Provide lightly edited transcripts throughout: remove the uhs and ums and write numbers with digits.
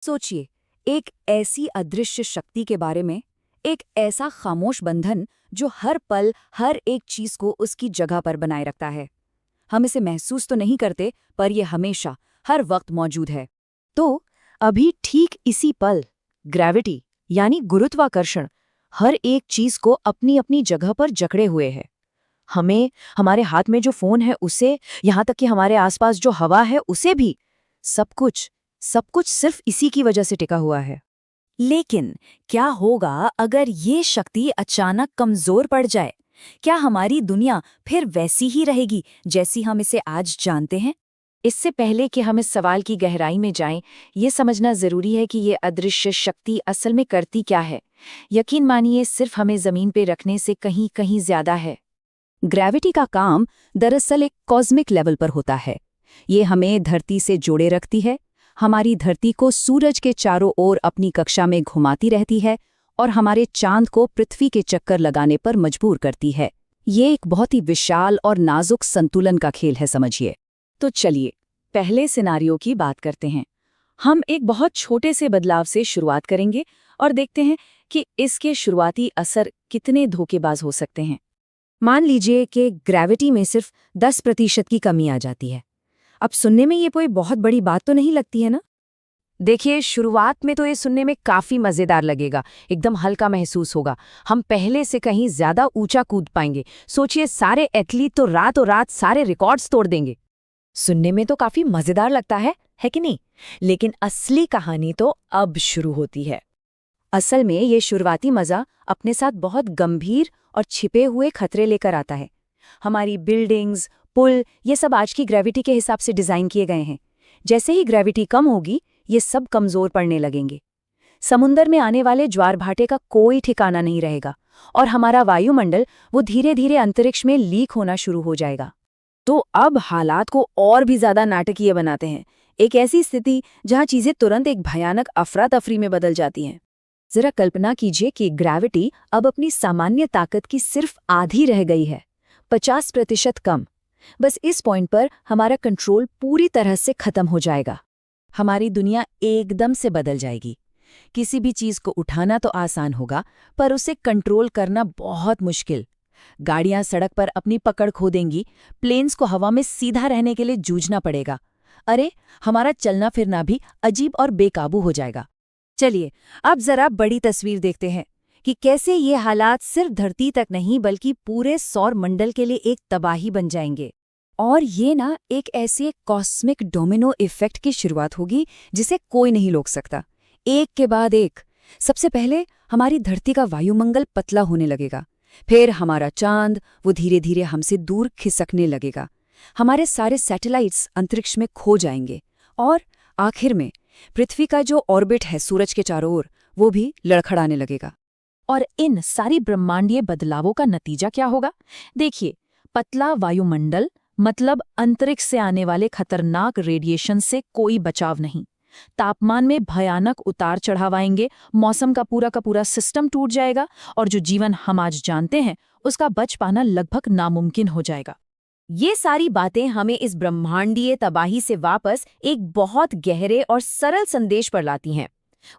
सोचिए, एक ऐसी अदृश्य शक्ति के बारे में, एक ऐसा खामोश बंधन जो हर पल हर एक चीज को उसकी जगह पर बनाए रखता है। हम इसे महसूस तो नहीं करते, पर यह हमेशा हर वक्त मौजूद है। तो अभी ठीक इसी पल ग्रेविटी यानी गुरुत्वाकर्षण हर एक चीज को अपनी अपनी जगह पर जकड़े हुए है। हमें, हमारे हाथ में जो फोन है उसे, यहां तक कि हमारे आसपास जो हवा है उसे भी, सब कुछ सिर्फ इसी की वजह से टिका हुआ है। लेकिन क्या होगा अगर ये शक्ति अचानक कमजोर पड़ जाए? क्या हमारी दुनिया फिर वैसी ही रहेगी जैसी हम इसे आज जानते हैं? इससे पहले कि हम इस सवाल की गहराई में जाएं, ये समझना जरूरी है कि ये अदृश्य शक्ति असल में करती क्या है। यकीन मानिए, सिर्फ हमें जमीन पे रखने से कहीं कहीं ज्यादा है। ग्रेविटी का काम दरअसल एक कॉस्मिक लेवल पर होता है। ये हमें धरती से जोड़े रखती है, हमारी धरती को सूरज के चारों ओर अपनी कक्षा में घुमाती रहती है और हमारे चांद को पृथ्वी के चक्कर लगाने पर मजबूर करती है। ये एक बहुत ही विशाल और नाजुक संतुलन का खेल है, समझिए। तो चलिए, पहले सिनारियो की बात करते हैं। हम एक बहुत छोटे से बदलाव से शुरुआत करेंगे और देखते हैं कि इसके शुरुआती असर कितने धोखेबाज हो सकते हैं। मान लीजिए कि ग्रेविटी में सिर्फ 10% की कमी आ जाती है। अब सुनने में ये कोई बहुत बड़ी बात तो नहीं लगती है ना? देखिए, शुरुआत में तो ये सुनने में काफी मजेदार लगेगा, एकदम हल्का महसूस होगा। हम पहले से कहीं ज्यादा ऊंचा कूद पाएंगे। सोचिए, सारे एथलीट तो रातों रात सारे रिकॉर्ड्स तोड़ देंगे। सुनने में तो काफी मजेदार लगता है कि नहीं? लेकिन असली कहानी तो अब शुरू होती है। असल में ये शुरुआती मजा अपने साथ बहुत गंभीर और छिपे हुए खतरे लेकर आता है। हमारी बिल्डिंग्स, पुल, ये सब आज की ग्रेविटी के हिसाब से डिजाइन किए गए हैं। जैसे ही ग्रेविटी कम होगी, ये सब कमजोर पड़ने लगेंगे। समुंदर में आने वाले ज्वार भाटे का कोई ठिकाना नहीं रहेगा और हमारा वायुमंडल वो धीरे धीरे अंतरिक्ष में लीक होना शुरू हो जाएगा। तो अब हालात को और भी ज्यादा नाटकीय बनाते हैं। एक ऐसी स्थिति जहां चीजें तुरंत एक भयानक अफरा तफरी में बदल जाती हैं। जरा कल्पना कीजिए कि ग्रेविटी अब अपनी सामान्य ताकत की सिर्फ आधी रह गई है, 50% कम। बस इस पॉइंट पर हमारा कंट्रोल पूरी तरह से खत्म हो जाएगा। हमारी दुनिया एकदम से बदल जाएगी। किसी भी चीज को उठाना तो आसान होगा, पर उसे कंट्रोल करना बहुत मुश्किल। गाड़ियां सड़क पर अपनी पकड़ खो देंगी, प्लेन्स को हवा में सीधा रहने के लिए जूझना पड़ेगा। अरे, हमारा चलना फिरना भी अजीब और बेकाबू हो जाएगा। चलिए, अब जरा बड़ी तस्वीर देखते हैं कि कैसे ये हालात सिर्फ धरती तक नहीं बल्कि पूरे सौर मंडल के लिए एक तबाही बन जाएंगे। और ये ना एक ऐसे कॉस्मिक डोमिनो इफेक्ट की शुरुआत होगी जिसे कोई नहीं रोक सकता। एक के बाद एक। सबसे पहले हमारी धरती का वायुमंडल पतला होने लगेगा। फिर हमारा चांद वो धीरे धीरे हमसे दूर खिसकने लगेगा। हमारे सारे सैटेलाइट्स अंतरिक्ष में खो जाएंगे। और आखिर में पृथ्वी का जो ऑर्बिट है सूरज के चारों ओर, वो भी लड़खड़ाने लगेगा। और इन सारी ब्रह्मांडीय बदलावों का नतीजा क्या होगा? देखिए, पतला वायुमंडल मतलब अंतरिक्ष से आने वाले खतरनाक रेडिएशन से कोई बचाव नहीं। तापमान में भयानक उतार चढ़ाव आएंगे, मौसम का पूरा सिस्टम टूट जाएगा और जो जीवन हम आज जानते हैं उसका बच पाना लगभग नामुमकिन हो जाएगा। ये सारी बातें हमें इस ब्रह्मांडीय तबाही से वापस एक बहुत गहरे और सरल संदेश पर लाती हैं,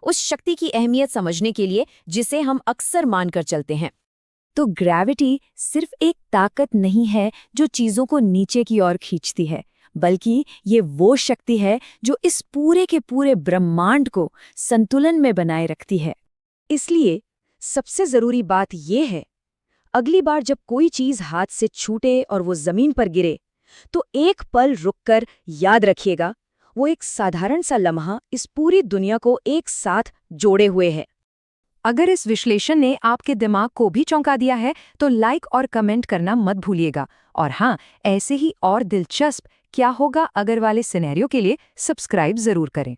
उस शक्ति की अहमियत समझने के लिए जिसे हम अक्सर मानकर चलते हैं। तो ग्रेविटी सिर्फ एक ताकत नहीं है जो चीजों को नीचे की ओर खींचती है, बल्कि ये वो शक्ति है जो इस पूरे के पूरे ब्रह्मांड को संतुलन में बनाए रखती है। इसलिए सबसे जरूरी बात यह है, अगली बार जब कोई चीज हाथ से छूटे और वो जमीन पर गिरे, तो एक पल रुककर याद रखिएगा, वो एक साधारण सा लम्हा इस पूरी दुनिया को एक साथ जोड़े हुए है। अगर इस विश्लेषण ने आपके दिमाग को भी चौंका दिया है तो लाइक और कमेंट करना मत भूलिएगा। और हाँ, ऐसे ही और दिलचस्प क्या होगा अगर वाले सिनेरियो के लिए सब्सक्राइब जरूर करें।